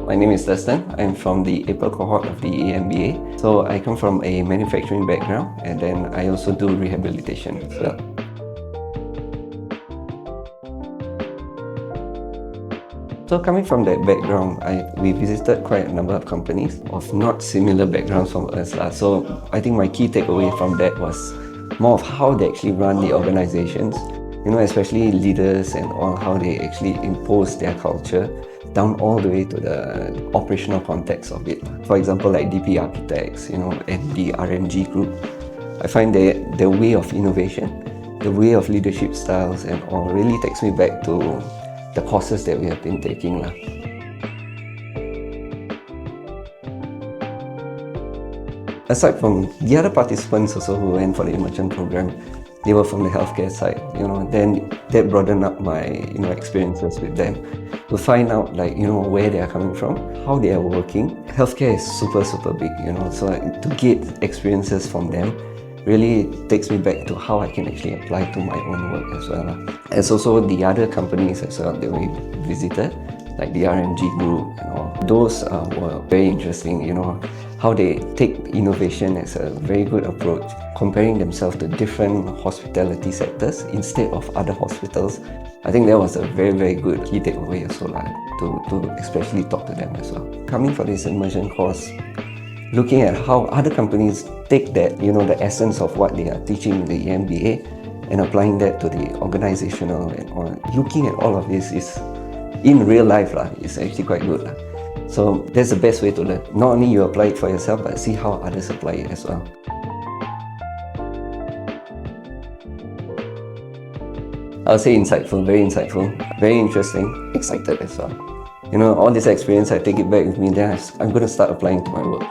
My name is Thurston. I'm from the April cohort of the MBA. So I come from a manufacturing background, and then I also do rehabilitation as well. So coming from that background, we visited quite a number of companies of not similar backgrounds from us. So I think my key takeaway from that was more of how they actually run the organizations, especially leaders and all, how they actually impose their culture down all the way to the operational context of it. For example, like DP Architects, and the RMG group. I find that the way of innovation, the way of leadership styles and all really takes me back to the courses that we have been taking. Aside from the other participants also who went for the immersion program, they were from the healthcare side, then that broadened up my, experiences with them to find out where they are coming from, how they are working. Healthcare is super, super big, so to get experiences from them really takes me back to how I can actually apply to my own work as well. As also the other companies as well that we visited, like the RMG group and all. Those were very interesting, how they take innovation as a very good approach, comparing themselves to different hospitality sectors instead of other hospitals. I think that was a very, very good key takeaway as well, to especially talk to them as well. Coming for this immersion course, looking at how other companies take that, the essence of what they are teaching in the MBA and applying that to the organizational and all. Looking at all of this is in real life is actually quite good. So that's the best way to learn. Not only you apply it for yourself, but see how others apply it as well. I'll say insightful, very interesting, excited as well. All this experience, I take it back with me, then I'm going to start applying to my work,